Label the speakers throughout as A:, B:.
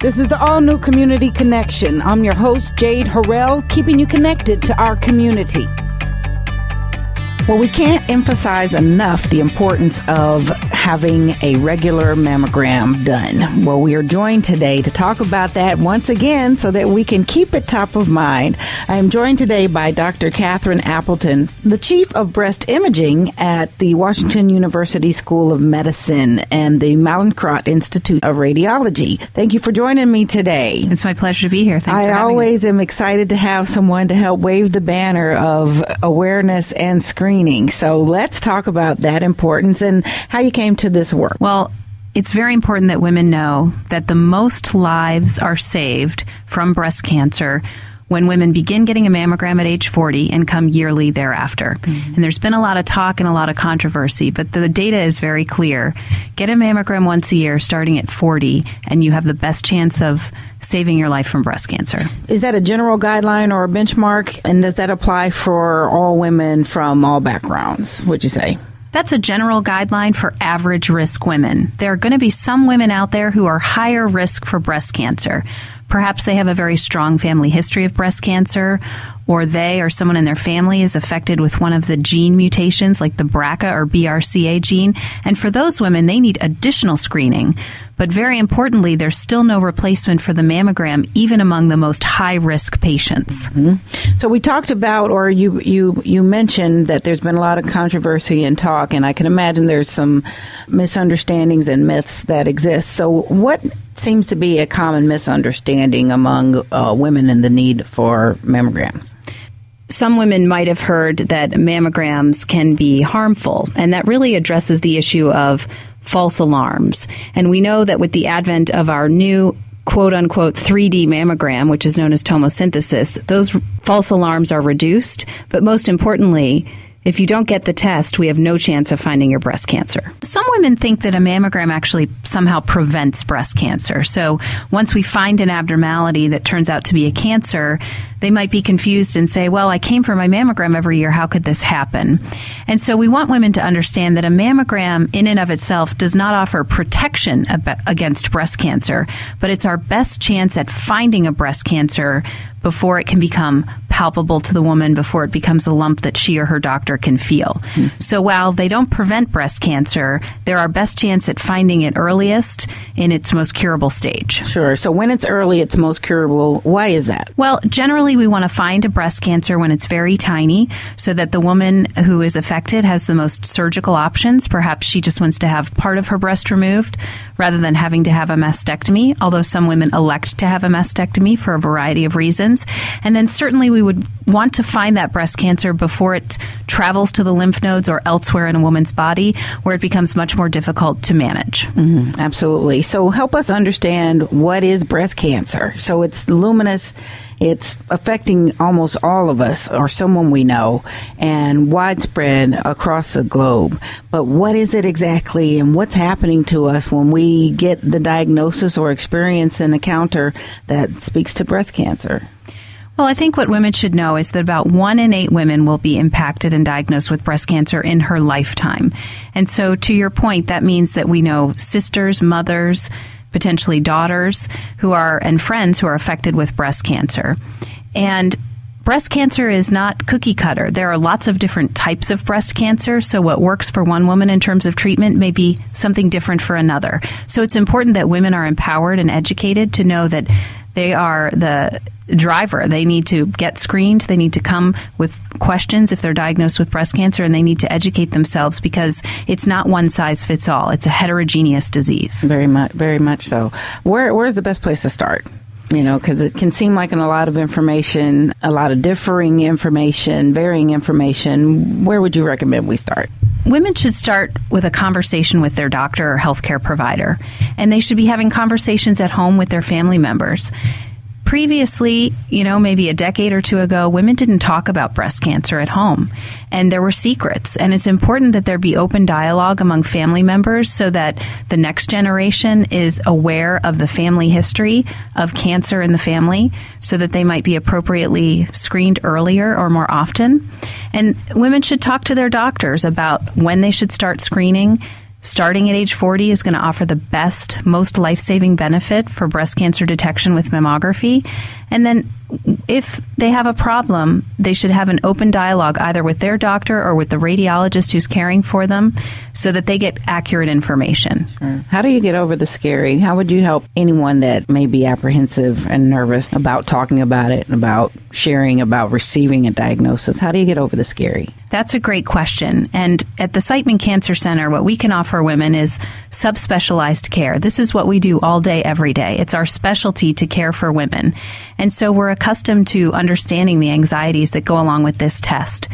A: This is the all-new Community Connection. I'm your host, Jade Harrell, keeping you connected to our community. Well, we can't emphasize enough the importance of having a regular mammogram done. Well, we are joined today to talk about that once again so that we can keep it top of mind. I am joined today by Dr. Catherine Appleton, the Chief of Breast Imaging at the Washington University School of Medicine and the Mallinckrodt Institute of Radiology. Thank you for joining me today.
B: It's my pleasure to be here. Thanks for having
A: I always am excited to have someone to help wave the banner of awareness and screening. So let's talk about that importance and how you came to this work.
B: Well, it's very important that women know that the most lives are saved from breast cancer when women begin getting a mammogram at age 40 and come yearly thereafter. Mm-hmm. And there's been a lot of talk and a lot of controversy, but the data is very clear. Get a mammogram once a year starting at 40, and you have the best chance of saving your life from breast cancer.
A: Is that a general guideline or a benchmark? And does that apply for all women from all backgrounds, would you say?
B: That's a general guideline for average risk women. There are going to be some women out there who are higher risk for breast cancer. Perhaps they have a very strong family history of breast cancer, or they or someone in their family is affected with one of the gene mutations like the BRCA or BRCA gene. And for those women, they need additional screening. But very importantly, there's still no replacement for the mammogram, even among the most high-risk patients.
A: Mm-hmm. So we talked about, or you mentioned that there's been a lot of controversy and talk, and I can imagine there's some misunderstandings and myths that exist. So what seems to be a common misunderstanding among women in the need for mammograms?
B: Some women might have heard that mammograms can be harmful, and that really addresses the issue of false alarms. And we know that with the advent of our new quote-unquote 3D mammogram, which is known as tomosynthesis, those false alarms are reduced. But most importantly, if you don't get the test, we have no chance of finding your breast cancer. Some women think that a mammogram actually somehow prevents breast cancer. So once we find an abnormality that turns out to be a cancer, they might be confused and say, well, I came for my mammogram every year. How could this happen? And so we want women to understand that a mammogram in and of itself does not offer protection against breast cancer, but it's our best chance at finding a breast cancer before it can become palpable to the woman, before it becomes a lump that she or her doctor can feel. Mm-hmm. So while they don't prevent breast cancer, they're our best chance at finding it earliest in its most curable stage.
A: Sure. So when it's early, it's most curable. Why is that?
B: Well, generally we want to find a breast cancer when it's very tiny so that the woman who is affected has the most surgical options. Perhaps she just wants to have part of her breast removed rather than having to have a mastectomy, although some women elect to have a mastectomy for a variety of reasons. And then certainly we would want to find that breast cancer before it travels to the lymph nodes or elsewhere in a woman's body where it becomes much more difficult to manage.
A: Mm-hmm, absolutely. So help us understand, what is breast cancer? So it's luminous. It's affecting almost all of us or someone we know, and widespread across the globe. But what is it exactly, and what's happening to us when we get the diagnosis or experience an encounter that speaks to breast cancer?
B: Well, I think what women should know is that about 1 in 8 women will be impacted and diagnosed with breast cancer in her lifetime. And so to your point, that means that we know sisters, mothers, potentially daughters and friends who are affected with breast cancer. And breast cancer is not cookie cutter. There are lots of different types of breast cancer, so what works for one woman in terms of treatment may be something different for another. So it's important that women are empowered and educated to know that they are the driver. They need to get screened. They need to come with questions if they're diagnosed with breast cancer, and they need to educate themselves because it's not one size fits all. It's a heterogeneous disease.
A: Very much so. Where's the best place to start? You know, because it can seem like a lot of information, a lot of differing information, varying information. Where would you recommend we start?
B: Women should start with a conversation with their doctor or healthcare provider, and they should be having conversations at home with their family members. Previously, maybe a decade or two ago, women didn't talk about breast cancer at home, and there were secrets. And it's important that there be open dialogue among family members so that the next generation is aware of the family history of cancer in the family so that they might be appropriately screened earlier or more often. And women should talk to their doctors about when they should start screening, starting at age 40 is going to offer the best, most life-saving benefit for breast cancer detection with mammography. And then if they have a problem, they should have an open dialogue either with their doctor or with the radiologist who's caring for them so that they get accurate information.
A: Sure. How do you get over the scary? How would you help anyone that may be apprehensive and nervous about talking about it, about sharing, about receiving a diagnosis? How do you get over the scary?
B: That's a great question. And at the Siteman Cancer Center, what we can offer women is subspecialized care. This is what we do all day, every day. It's our specialty to care for women. And so we're accustomed to understanding the anxieties that go along with this test.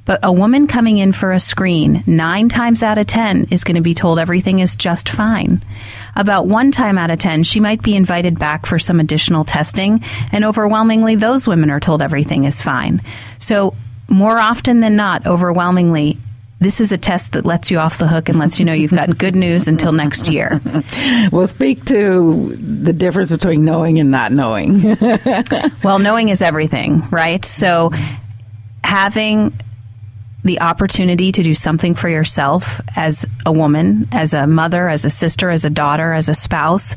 B: But a woman coming in for a screen 9 times out of 10 is going to be told everything is just fine. About 1 time out of 10, she might be invited back for some additional testing, and overwhelmingly, those women are told everything is fine. So more often than not, overwhelmingly, this is a test that lets you off the hook and lets you know you've got good news until next year.
A: Well, speak to the difference between knowing and not knowing.
B: Well, knowing is everything, right? So having the opportunity to do something for yourself as a woman, as a mother, as a sister, as a daughter, as a spouse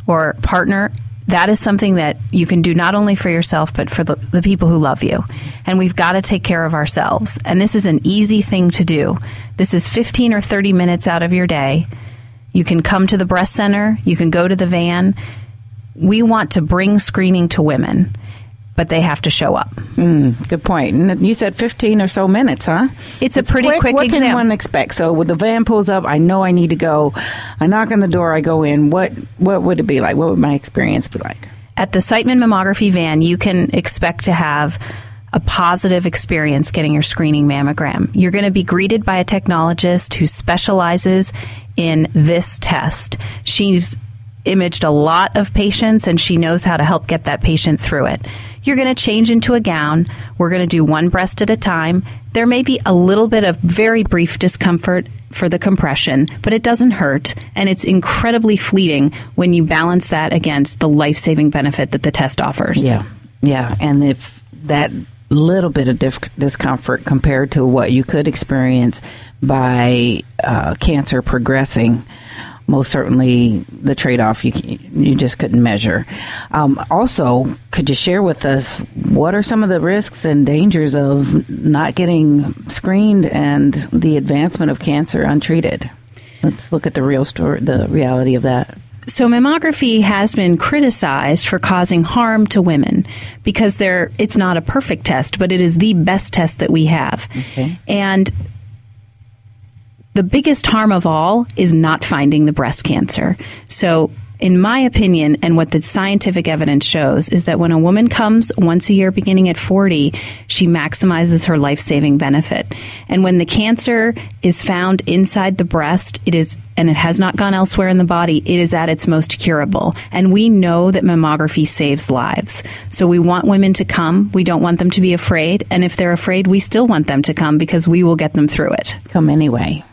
B: or partner, that is something that you can do not only for yourself, but for the people who love you. And we've got to take care of ourselves. And this is an easy thing to do. This is 15 or 30 minutes out of your day. You can come to the breast center. You can go to the van. We want to bring screening to women, but they have to show up.
A: Good point. And you said 15 or so minutes, huh?
B: It's a pretty quick
A: What
B: exam.
A: can one expect? So when the van pulls up, I know I need to go. I knock on the door, I go in. What would it be like? What would my experience be like?
B: At the Siteman mammography van, you can expect to have a positive experience getting your screening mammogram. You're going to be greeted by a technologist who specializes in this test. She's imaged a lot of patients, and she knows how to help get that patient through it. You're going to change into a gown. We're going to do one breast at a time. There may be a little bit of very brief discomfort for the compression, but it doesn't hurt, and it's incredibly fleeting when you balance that against the life-saving benefit that the test offers.
A: Yeah. And if that little bit of discomfort compared to what you could experience by cancer progressing, most certainly the trade-off you just couldn't measure. Also, could you share with us what are some of the risks and dangers of not getting screened and the advancement of cancer untreated? Let's look at the real story, the reality of that.
B: So mammography has been criticized for causing harm to women because it's not a perfect test, but it is the best test that we have.
A: Okay.
B: And the biggest harm of all is not finding the breast cancer. So in my opinion, and what the scientific evidence shows, is that when a woman comes once a year beginning at 40, she maximizes her life-saving benefit. And when the cancer is found inside the breast, and it has not gone elsewhere in the body, it is at its most curable. And we know that mammography saves lives. So we want women to come. We don't want them to be afraid. And if they're afraid, we still want them to come because we will get them through it.
A: Come anyway,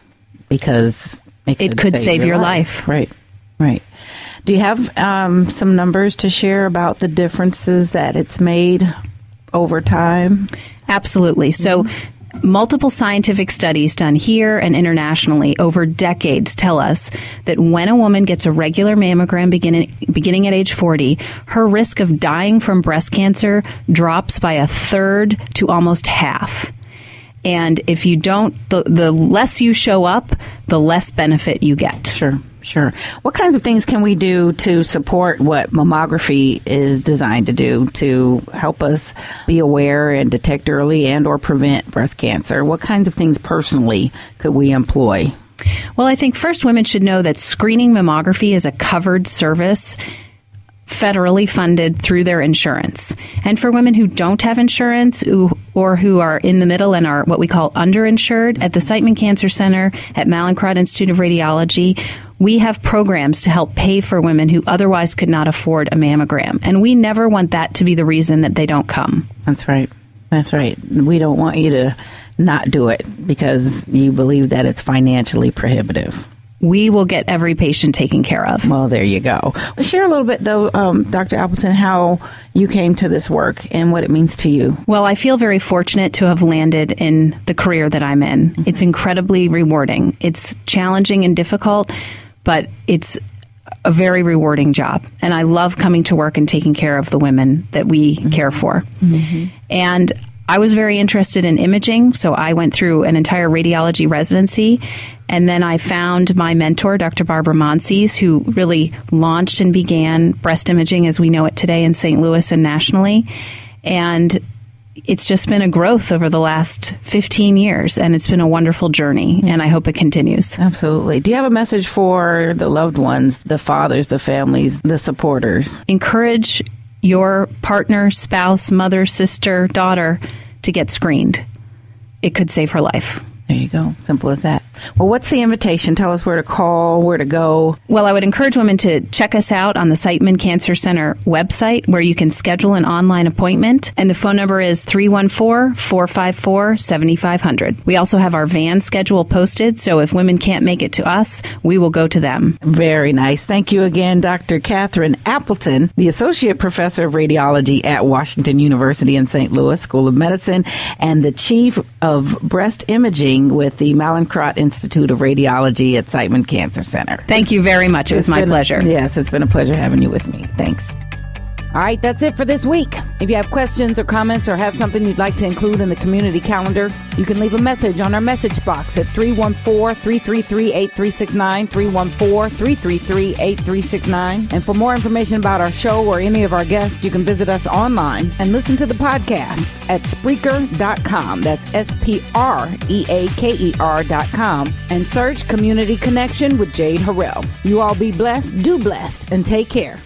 A: because it
B: could save your life.
A: Right. Do you have some numbers to share about the differences that it's made over time?
B: Absolutely. So multiple scientific studies done here and internationally over decades tell us that when a woman gets a regular mammogram beginning at age 40, her risk of dying from breast cancer drops by 1/3 to almost half. And if you don't, the less you show up, the less benefit you get.
A: Sure. What kinds of things can we do to support what mammography is designed to do to help us be aware and detect early and or prevent breast cancer? What kinds of things personally could we employ?
B: Well, I think first women should know that screening mammography is a covered service, federally funded through their insurance. And for women who don't have insurance or who are in the middle and are what we call underinsured, at the Siteman Cancer Center, at Mallinckrodt Institute of Radiology, we have programs to help pay for women who otherwise could not afford a mammogram. And we never want that to be the reason that they don't come.
A: That's right. We don't want you to not do it because you believe that it's financially prohibitive.
B: we will get every patient taken care of.
A: Well, there you go. Share a little bit, though, Dr. Appleton, how you came to this work and what it means to you.
B: Well, I feel very fortunate to have landed in the career that I'm in. Mm-hmm. It's incredibly rewarding. It's challenging and difficult, but it's a very rewarding job. And I love coming to work and taking care of the women that we care for. Mm-hmm. And I was very interested in imaging, so I went through an entire radiology residency, and then I found my mentor, Dr. Barbara Monsees, who really launched and began breast imaging as we know it today in St. Louis and nationally. And it's just been a growth over the last 15 years, and it's been a wonderful journey, and I hope it continues.
A: Absolutely. Do you have a message for the loved ones, the fathers, the families, the supporters?
B: Encourage your partner, spouse, mother, sister, daughter to get screened. It could save her life.
A: There you go. Simple as that. Well, what's the invitation? Tell us where to call, where to go.
B: Well, I would encourage women to check us out on the Siteman Cancer Center website, where you can schedule an online appointment. And the phone number is 314-454-7500. We also have our van schedule posted, so if women can't make it to us, we will go to them.
A: Very nice. Thank you again, Dr. Catherine Appleton, the Associate Professor of Radiology at Washington University in St. Louis School of Medicine and the Chief of Breast Imaging with the Mallinckrodt Institute of Radiology at Siteman Cancer Center.
B: Thank you very much. It was my pleasure.
A: Yes, it's been a pleasure having you with me. Thanks. All right, that's it for this week. If you have questions or comments or have something you'd like to include in the community calendar, you can leave a message on our message box at 314-333-8369, 314-333-8369. And for more information about our show or any of our guests, you can visit us online and listen to the podcasts at Spreaker.com. That's Spreaker.com. And search Community Connection with Jade Harrell. You all be blessed, do blessed, and take care.